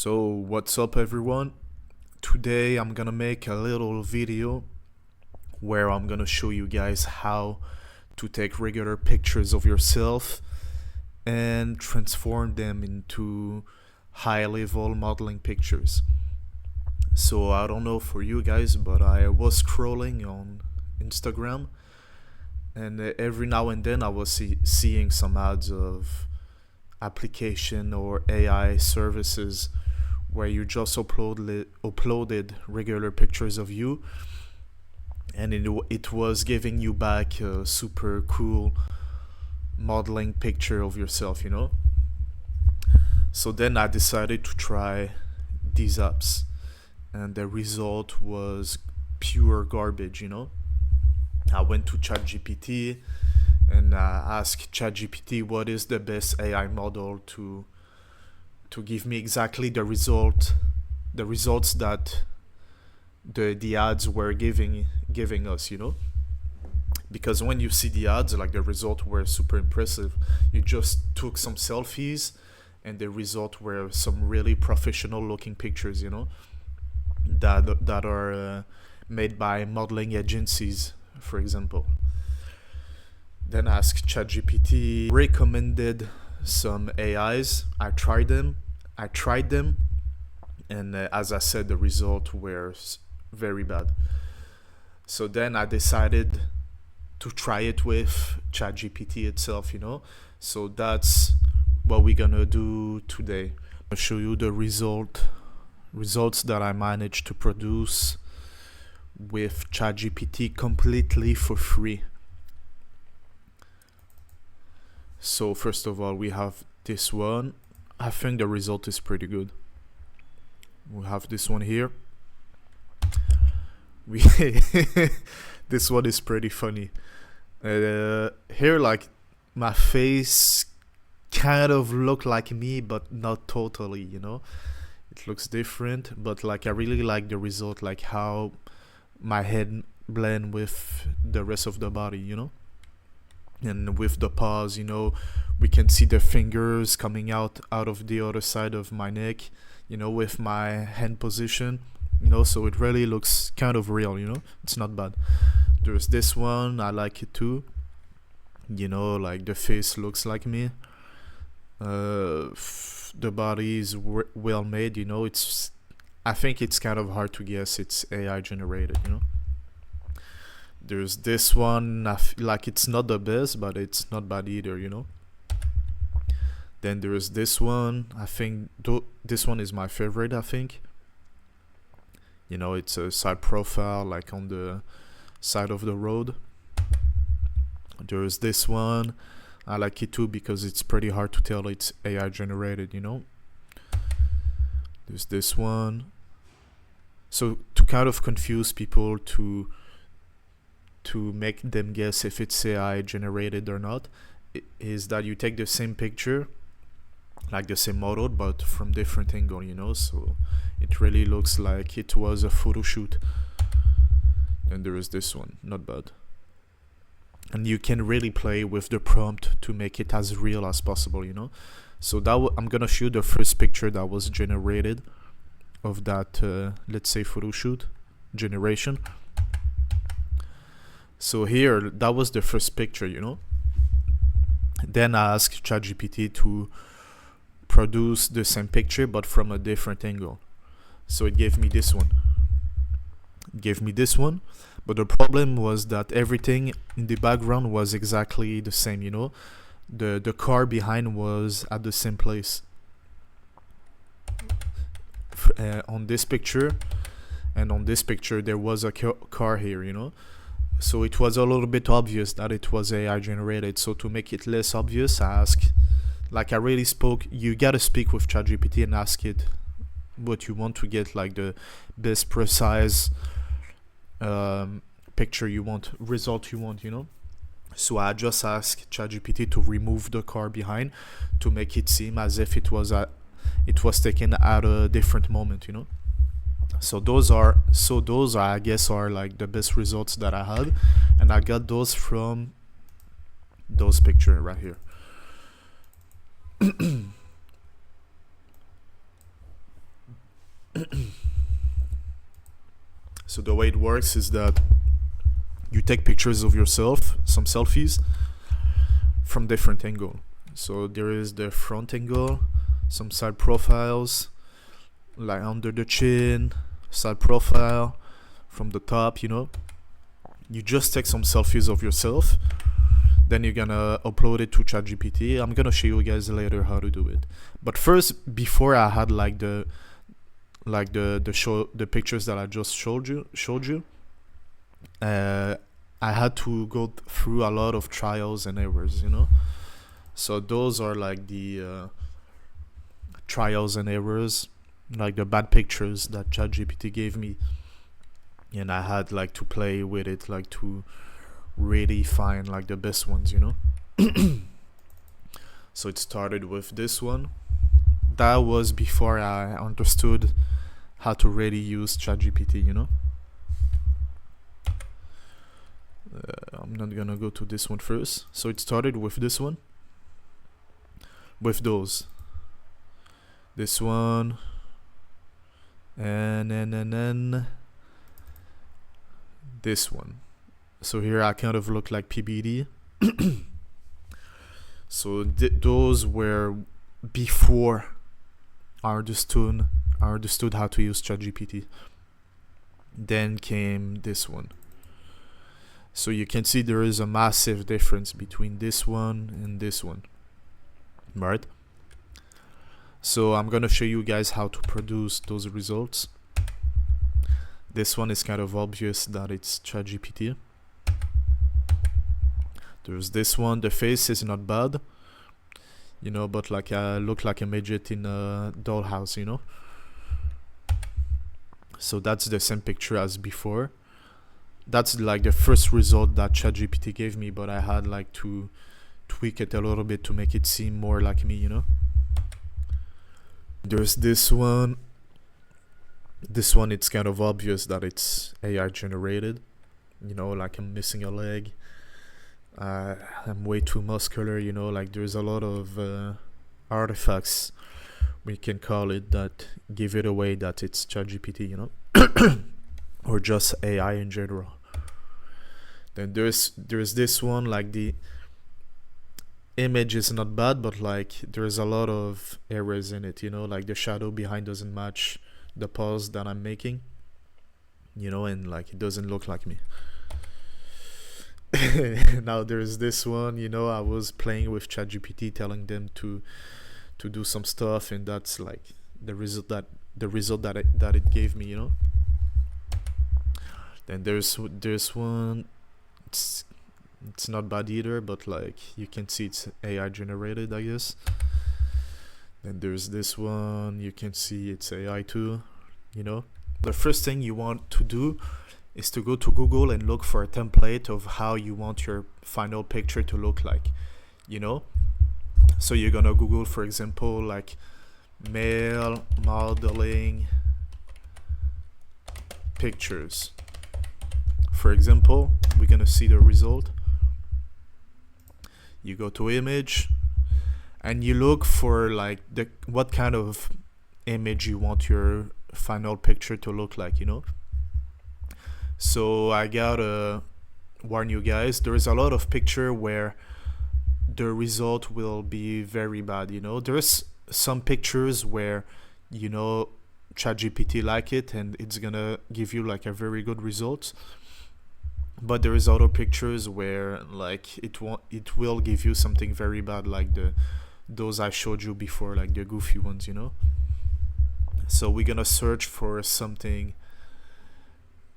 So what's up everyone? Today I'm gonna make a little video where I'm gonna show you guys how to take regular pictures of yourself and transform them into high level modeling pictures. So I don't know for you guys, but I was scrolling on Instagram and every now and then I was seeing some ads of application or AI services where you just uploaded regular pictures of you and it was giving you back a super cool modeling picture of yourself, So then I decided to try these apps and the result was pure garbage, I went to ChatGPT and asked ChatGPT what is the best AI model to give me exactly the results that the ads were giving us, because when you see the ads, like, the result were super impressive. You just took some selfies and the result were some really professional looking pictures, that are made by modeling agencies, for example. Then asked ChatGPT, recommended some AIs. I tried them, and as I said, the results were very bad. So then I decided to try it with ChatGPT itself, So that's what we're gonna do today. I'll show you the results that I managed to produce with ChatGPT completely for free. So first of all, we have this one. I think the result is pretty good. We have this one here. This one is pretty funny. Here, like, my face kind of look like me, but not totally, It looks different, but like I really like the result, like how my head blend with the rest of the body, And with the paws, we can see the fingers coming out of the other side of my neck, with my hand position, so it really looks kind of real, It's not bad. There's this one, I like it too, like the face looks like me. The body is well made, I think it's kind of hard to guess it's AI generated, There's this one, like, it's not the best, but it's not bad either, Then there's this one. I think this one is my favorite, I think. It's a side profile, like on the side of the road. There's this one. I like it too because it's pretty hard to tell it's AI generated, There's this one. So to kind of confuse people, to make them guess if it's AI generated or not, is that you take the same picture, like the same model, but from different angle, so it really looks like it was a photo shoot. And there is this one, not bad. And you can really play with the prompt to make it as real as possible, So I'm gonna show you the first picture that was generated of that, let's say, photo shoot generation. So here, that was the first picture, Then I asked ChatGPT to produce the same picture, but from a different angle. So it gave me this one. But the problem was that everything in the background was exactly the same, The car behind was at the same place. On this picture and on this picture, there was a car here, So it was a little bit obvious that it was AI generated. So to make it less obvious, you gotta speak with ChatGPT and ask it what you want to get, like the best precise picture you want, result you want, So I just asked ChatGPT to remove the car behind to make it seem as if it was taken at a different moment, So those are I guess are like the best results that I had, and I got those from those pictures right here. So the way it works is that you take pictures of yourself, some selfies, from different angle. So there is the front angle, some side profiles, like under the chin, side profile, from the top, You just take some selfies of yourself, then you're gonna upload it to ChatGPT. I'm gonna show you guys later how to do it. But first, before I had the pictures that I just showed you, I had to go through a lot of trials and errors, So those are like the trials and errors, like the bad pictures that ChatGPT gave me, and I had to play with it, to really find the best ones, So it started with this one. That was before I understood how to really use ChatGPT, I'm not gonna go to this one first. So it started with this one, with those, this one, and then this one. So here I kind of look like PBD. So those were before I understood how to use ChatGPT. Then came this one. So you can see there is a massive difference between this one and this one, right? So I'm gonna show you guys how to produce those results. This one is kind of obvious that it's ChatGPT. There's this one. The face is not bad, but I look like a midget in a dollhouse, So that's the same picture as before. That's the first result that ChatGPT gave me, but I had to tweak it a little bit to make it seem more like me, There's this one. This one, it's kind of obvious that it's AI generated. I'm missing a leg. I'm way too muscular, there's a lot of artifacts, we can call it, that give it away that it's ChatGPT, or just AI in general. Then there's this one, the image is not bad, but there's a lot of errors in it, the shadow behind doesn't match the pose that I'm making, and it doesn't look like me. Now there's this one, I was playing with ChatGPT, telling them to do some stuff, and that's the result that it gave me, Then there's one. It's not bad either, but you can see it's AI generated, I guess. Then there's this one. You can see it's AI too, The first thing you want to do is to go to Google and look for a template of how you want your final picture to look like, So you're gonna Google, for example, male modeling pictures. For example, we're gonna see the result. You go to image, and you look for what kind of image you want your final picture to look like, So I gotta warn you guys, there is a lot of picture where the result will be very bad, There's some pictures where, ChatGPT like it and it's gonna give you a very good result. But there is other pictures where it will give you something very bad, those I showed you before, the goofy ones, So we're gonna search for something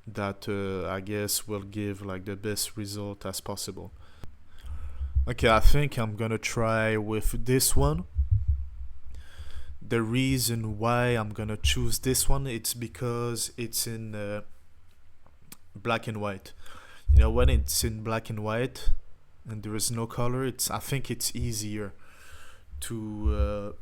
that I guess will give the best result as possible. Okay, I think I'm gonna try with this one. The reason why I'm gonna choose this one, it's because it's in black and white. When it's in black and white and there is no color, I think it's easier to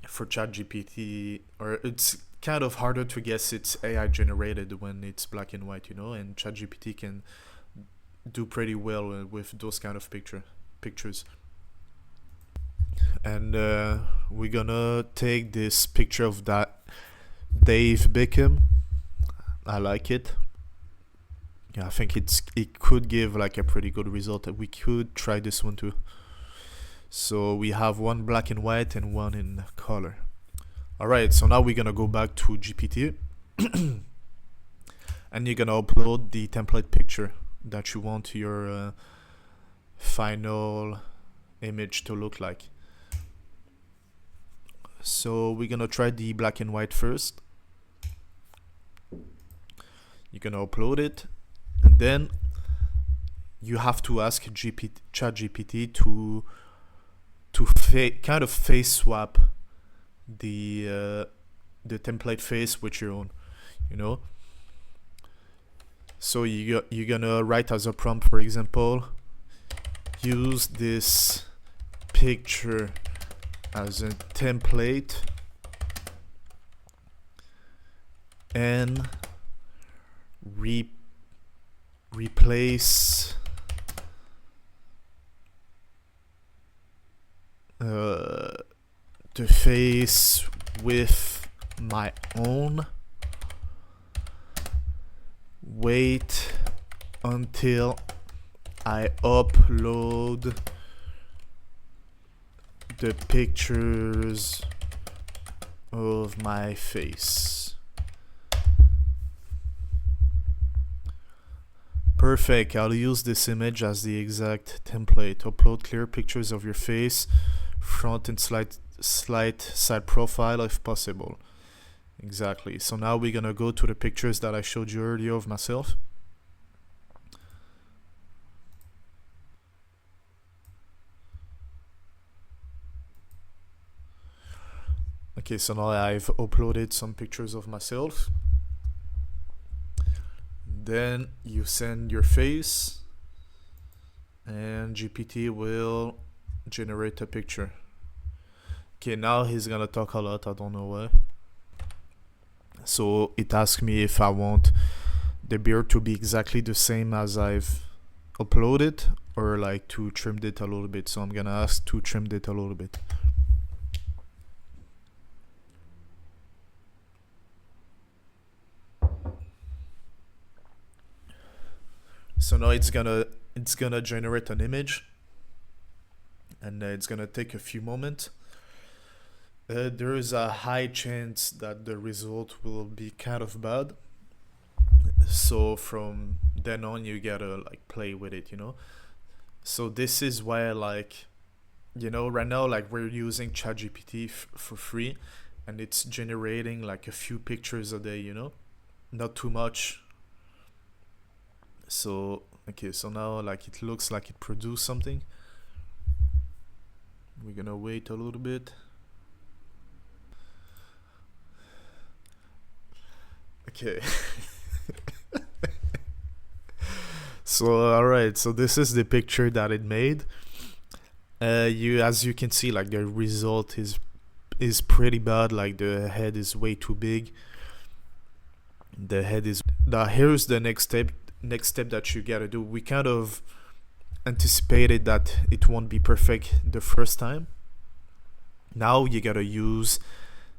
for ChatGPT, or it's kind of harder to guess it's AI generated when it's black and white, and ChatGPT can do pretty well with those kind of pictures. And we're gonna take this picture of that Dave Beckham. I like it. Yeah, I think it could give like a pretty good result. We could try this one too. So we have one black and white and one in color. Alright, so now we're gonna go back to GPT and you're gonna upload the template picture that you want your final image to look like. So we're gonna try the black and white first. You're gonna upload it, and then you have to ask ChatGPT to kind of face swap the template face with your own, you know. So you're gonna write as a prompt, for example, use this picture as a template and replace the face with my own. Wait until I upload the pictures of my face. Perfect. I'll use this image as the exact template. Upload clear pictures of your face, front and slight side profile if possible. Exactly. So now we're gonna go to the pictures that I showed you earlier of myself. Okay, so now I've uploaded some pictures of myself. Then you send your face and GPT will generate a picture. Okay, now he's gonna talk a lot, I don't know why. So it asks me if I want the beard to be exactly the same as I've uploaded or like to trim it a little bit. So I'm gonna ask to trim it a little bit. So now it's gonna generate an image, and it's gonna take a few moments. There is a high chance that the result will be kind of bad. So from then on, you gotta like play with it, you know. So this is why, like, you know, right now, like we're using ChatGPT for free, and it's generating like a few pictures a day, you know, not too much. So okay, so now like it looks like it produced something. We're gonna wait a little bit. Okay. So alright, so this is the picture that it made. As you can see, like the result is pretty bad. Like the head is way too big. Here's the next step that you gotta do. We kind of anticipated that it won't be perfect the first time. Now you gotta use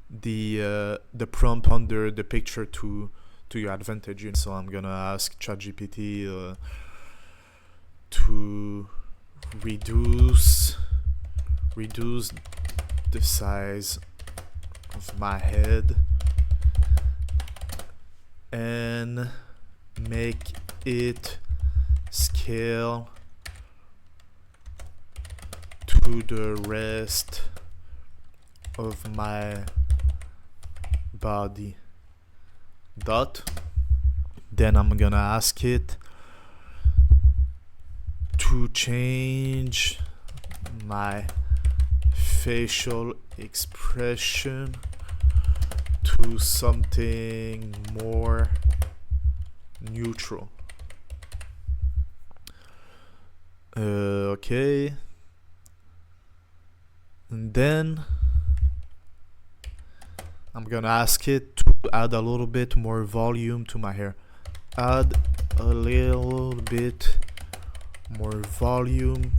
the prompt under the picture to your advantage. So I'm gonna ask ChatGPT to reduce the size of my head and make it scale to the rest of my body. Then I'm gonna ask it to change my facial expression to something more neutral. Okay. And then I'm gonna ask it to add a little bit more volume to my hair. Add a little bit more volume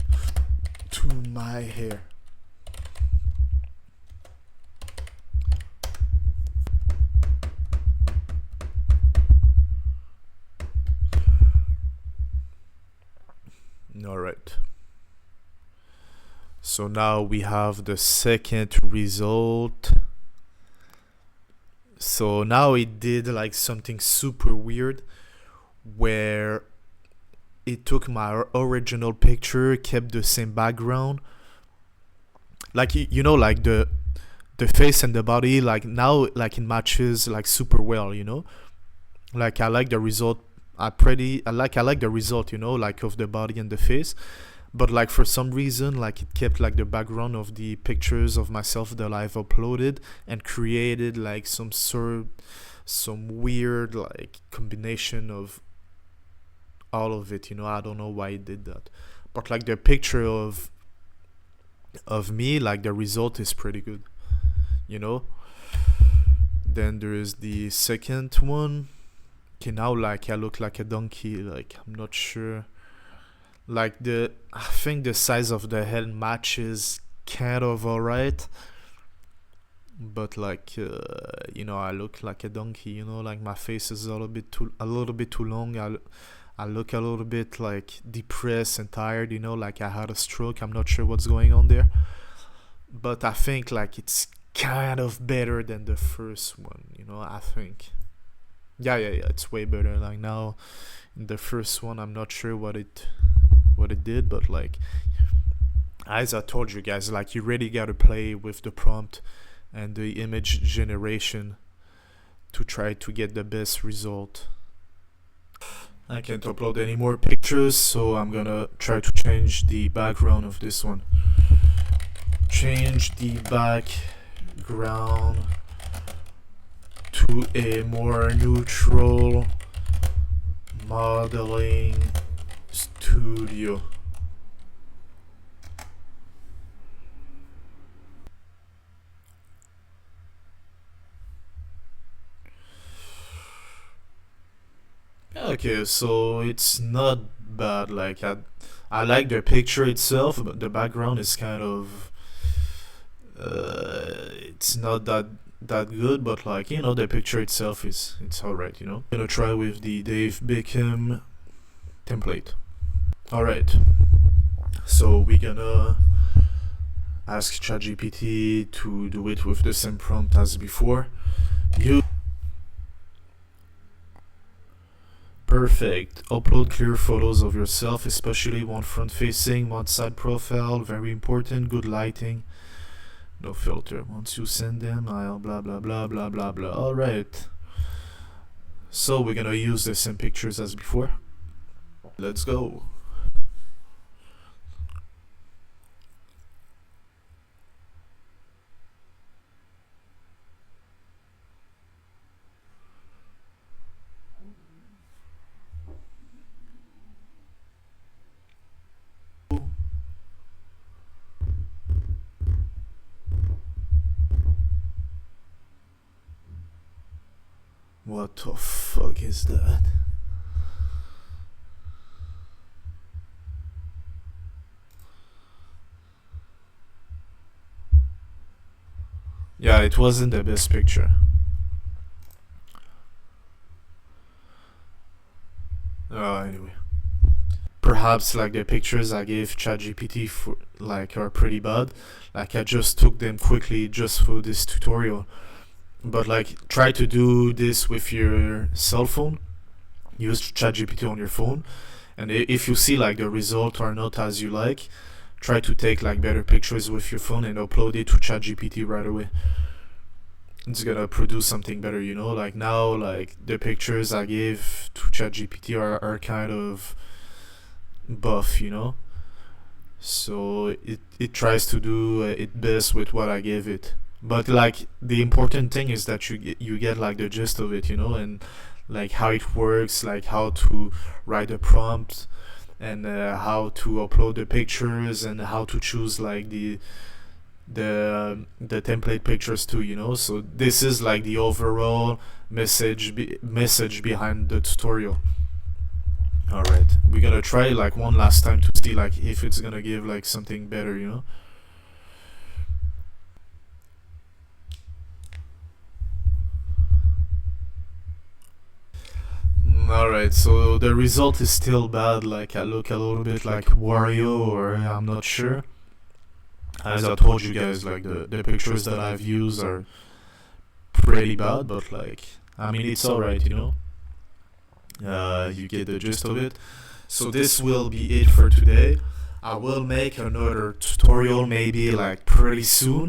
to my hair. right. So now we have the second result. So now it did like something super weird where it took my original picture, kept the same background. Like like the face and the body, like now like it matches like super well, Like I like the result. I like the result, like of the body and the face. But like for some reason, like it kept like the background of the pictures of myself that I've uploaded and created like some weird like combination of all of it. I don't know why it did that, but like the picture of me, like the result is pretty good. You know. Then there is the second one. Okay, now like I look like a donkey. Like I'm not sure. Like I think the size of the head matches kind of alright, but like I look like a donkey. Like my face is a little bit too long. I look a little bit like depressed and tired. Like I had a stroke. I'm not sure what's going on there, but I think like it's kind of better than the first one. I think. Yeah. It's way better. Like now, in the first one, I'm not sure what it did, but like as I told you guys, like you really gotta play with the prompt and the image generation to try to get the best result. I can't upload any more pictures, so I'm gonna try to change the background of this one. Change the background to a more neutral modeling studio. Okay, so it's not bad. Like I like the picture itself, but the background is kind of it's not that good. But like the picture itself it's alright. Gonna try with the Dave Beckham template. All right, so we're gonna ask ChatGPT to do it with the same prompt as before. Perfect. Upload clear photos of yourself, especially one front facing, one side profile. Very important. Good lighting. No filter. Once you send them, I'll blah blah blah blah blah blah. Alright. So we're gonna use the same pictures as before. Let's go. What the fuck is that? Yeah, it wasn't the best picture. Anyway. Perhaps like the pictures I gave ChatGPT for like are pretty bad. Like I just took them quickly just for this tutorial. But like try to do this with your cell phone. Use ChatGPT on your phone, and if you see like the result are not as you like, try to take like better pictures with your phone and upload it to ChatGPT right away. It's gonna produce something better. Like now, like the pictures I gave to ChatGPT are kind of buff. So it tries to do it best with what I gave it. But like the important thing is that you get like the gist of it, and like how it works, like how to write a prompt, and how to upload the pictures, and how to choose like the template pictures too. So this is like the overall message behind the tutorial. All right, we're gonna try like one last time to see like if it's gonna give like something better. Alright, so the result is still bad. Like, I look a little bit like Wario, or I'm not sure. As I told you guys, like, the pictures that I've used are pretty bad, but like, I mean, it's alright, you know? You get the gist of it. So this will be it for today. I will make another tutorial maybe like pretty soon,